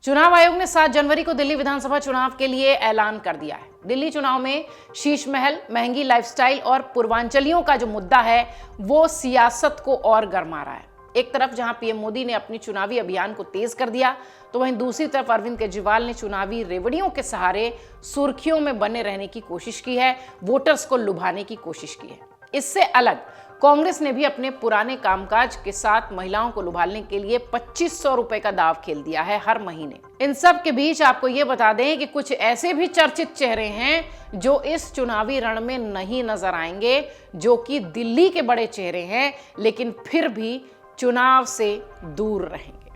चुनाव आयोग ने 7 जनवरी को दिल्ली विधानसभा चुनाव के लिए ऐलान कर दिया है। दिल्ली चुनाव में शीश महल, महंगी लाइफस्टाइल और पूर्वांचलियों का जो मुद्दा है वो सियासत को और गरमा रहा है। एक तरफ जहां पीएम मोदी ने अपनी चुनावी अभियान को तेज कर दिया, तो वहीं दूसरी तरफ अरविंद केजरीवाल ने चुनावी रेवड़ियों के सहारे सुर्खियों में बने रहने की कोशिश की है, वोटर्स को लुभाने की कोशिश की है। इससे अलग कांग्रेस ने भी अपने पुराने कामकाज के साथ महिलाओं को लुभाने के लिए 2500 रुपए का दाव खेल दिया है हर महीने। इन सब के बीच आपको ये बता दें कि कुछ ऐसे भी चर्चित चेहरे हैं जो इस चुनावी रण में नहीं नजर आएंगे, जो कि दिल्ली के बड़े चेहरे हैं लेकिन फिर भी चुनाव से दूर रहेंगे।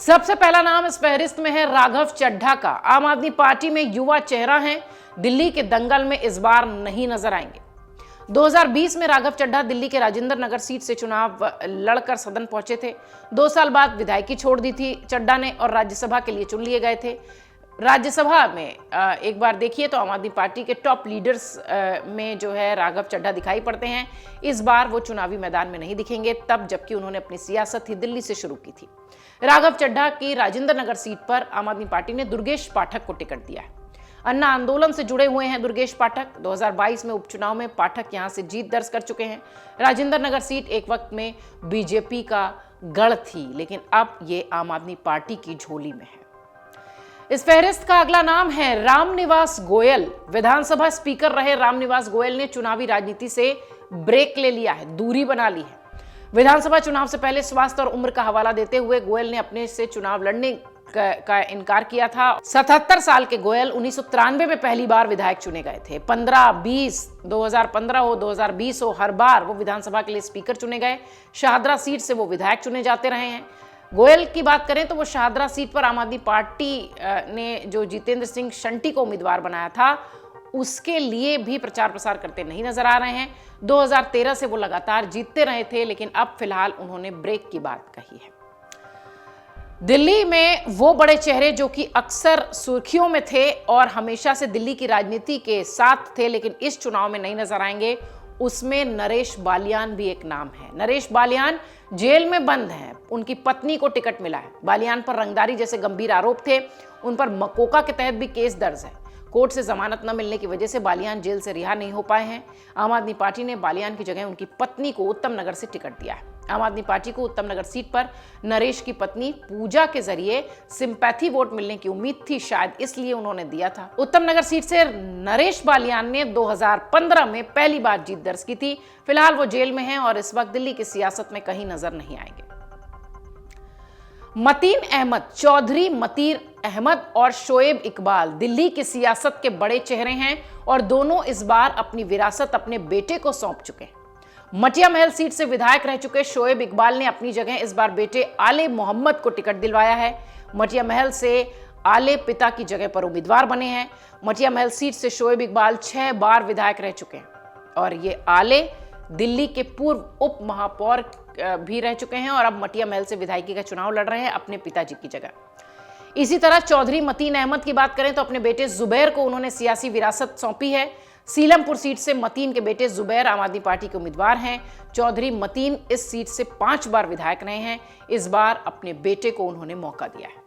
सबसे पहला नाम इस फहरिस्त में है राघव चड्ढा का। आम आदमी पार्टी में युवा चेहरा है, दिल्ली के दंगल में इस बार नहीं नजर आएंगे। 2020 में राघव चड्ढा दिल्ली के राजेंद्र नगर सीट से चुनाव लड़कर सदन पहुंचे थे। 2 साल बाद विधायकी छोड़ दी थी चड्ढा ने और राज्यसभा के लिए चुन लिए गए थे। राज्यसभा में एक बार देखिए तो आम आदमी पार्टी के टॉप लीडर्स में जो है राघव चड्ढा दिखाई पड़ते हैं। इस बार वो चुनावी मैदान में नहीं दिखेंगे, तब जबकि उन्होंने अपनी सियासत ही दिल्ली से शुरू की थी। राघव चड्ढा की राजेंद्र नगर सीट पर आम आदमी पार्टी ने दुर्गेश पाठक को टिकट दिया है। अन्ना आंदोलन से जुड़े हुए हैं दुर्गेश पाठक। 2022 में उपचुनाव में पाठक यहां से जीत दर्ज कर चुके हैं। राजेंद्र नगर सीट एक वक्त में बीजेपी का गढ़ थी, लेकिन अब ये आम आदमी पार्टी की झोली में है। इस फहरिस्त का अगला नाम है रामनिवास गोयल। विधानसभा स्पीकर रहे रामनिवास गोयल ने चुनावी राजनीति से ब्रेक ले लिया है, दूरी बना ली है। विधानसभा चुनाव से पहले स्वास्थ्य और उम्र का हवाला देते हुए गोयल ने अपने से चुनाव लड़ने का इनकार किया था। 77 साल के गोयल 1993 में पहली बार विधायक चुने गए थे। 15, 20, 2015 हो, 2020 हो, हर बार वो विधानसभा के लिए स्पीकर चुने गए। शाहदरा सीट से वो विधायक चुने जाते रहे हैं। गोयल की बात करें तो वो शाहदरा सीट पर आम आदमी पार्टी ने जो जितेंद्र सिंह शंटी को उम्मीदवार बनाया था उसके लिए भी प्रचार प्रसार करते नहीं नजर आ रहे हैं। 2013 से वो लगातार जीतते रहे थे, लेकिन अब फिलहाल उन्होंने ब्रेक की बात कही है। दिल्ली में वो बड़े चेहरे जो कि अक्सर सुर्खियों में थे और हमेशा से दिल्ली की राजनीति के साथ थे, लेकिन इस चुनाव में नहीं नजर आएंगे, उसमें नरेश बालियान भी एक नाम है। नरेश बालियान जेल में बंद हैं, उनकी पत्नी को टिकट मिला है। बालियान पर रंगदारी जैसे गंभीर आरोप थे, उन पर मकोका के तहत भी केस दर्ज है। कोर्ट से जमानत न मिलने की वजह से बालियान जेल से रिहा नहीं हो पाए हैं। आम आदमी पार्टी ने बालियान की जगह उनकी पत्नी को उत्तम नगर से टिकट दिया है। आम आदमी पार्टी को उत्तम नगर सीट पर नरेश की पत्नी पूजा के जरिए सिंपैथी वोट मिलने की उम्मीद थी, शायद इसलिए उन्होंने दिया था। उत्तम नगर सीट से नरेश बालियान ने 2015 में पहली बार जीत दर्ज की थी। फिलहाल वो जेल में हैं और इस वक्त दिल्ली की सियासत में कहीं नजर नहीं आएंगे। मतीन अहमद, चौधरी मतीन अहमद और शोएब इकबाल दिल्ली की सियासत के बड़े चेहरे हैं और दोनों इस बार अपनी विरासत अपने बेटे को सौंप चुके हैं। मटिया महल सीट से विधायक रह चुके शोएब इकबाल ने अपनी जगह इस बार बेटे आले मोहम्मद को टिकट दिलवाया है। मटिया महल से आले पिता की जगह पर उम्मीदवार बने हैं। मटिया महल सीट से शोएब इकबाल 6 बार विधायक रह चुके हैं और ये आले दिल्ली के पूर्व उप महापौर भी रह चुके हैं और अब मटिया महल से विधायकी का चुनाव लड़ रहे हैं अपने पिताजी की जगह। इसी तरह चौधरी मतीन अहमद की बात करें तो अपने बेटे जुबैर को उन्होंने सियासी विरासत सौंपी है। सीलमपुर सीट से मतीन के बेटे जुबैर आम आदमी पार्टी के उम्मीदवार हैं। चौधरी मतीन इस सीट से 5 बार विधायक रहे हैं। इस बार अपने बेटे को उन्होंने मौका दिया है।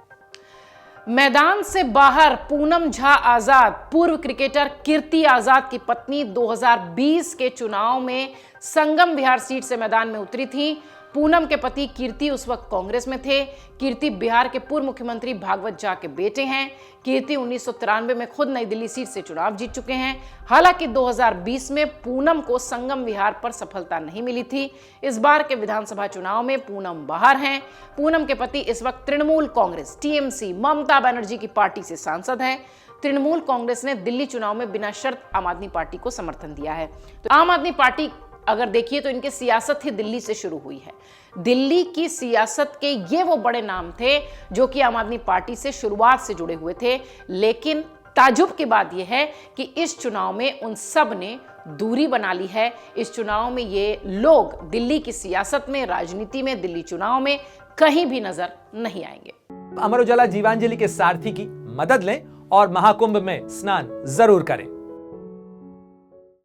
मैदान से बाहर पूनम झा आजाद, पूर्व क्रिकेटर कीर्ति आजाद की पत्नी, 2020 के चुनाव में संगम विहार सीट से मैदान में उतरी थी। पूनम के पति कीर्ति उस वक्त कांग्रेस में थे। कीर्ति बिहार के पूर्व मुख्यमंत्री भागवत झा के बेटे हैं। कीर्ति 1993 में खुद नई दिल्ली सीट से चुनाव जीत चुके हैं। हालांकि 2020 में पूनम को संगम विहार पर सफलता नहीं मिली थी। इस बार के विधानसभा चुनाव में पूनम बाहर हैं। पूनम के पति इस वक्त तृणमूल कांग्रेस टीएमसी ममता बनर्जी की पार्टी से सांसद हैं। तृणमूल कांग्रेस ने दिल्ली चुनाव में बिना शर्त आम आदमी पार्टी को समर्थन दिया है। तो आम आदमी पार्टी अगर देखिए तो इनकी सियासत ही दिल्ली से शुरू हुई है। दिल्ली की सियासत के ये वो बड़े नाम थे जो कि आम आदमी पार्टी से शुरुआत से जुड़े हुए थे, लेकिन ताजुब की बात यह है कि इस चुनाव में उन सब ने दूरी बना ली है। इस चुनाव में ये लोग दिल्ली की सियासत में, राजनीति में, दिल्ली चुनाव में कहीं भी नजर नहीं आएंगे। अमर उजाला जीवांजलि के सारथी की मदद लें और महाकुंभ में स्नान जरूर करें।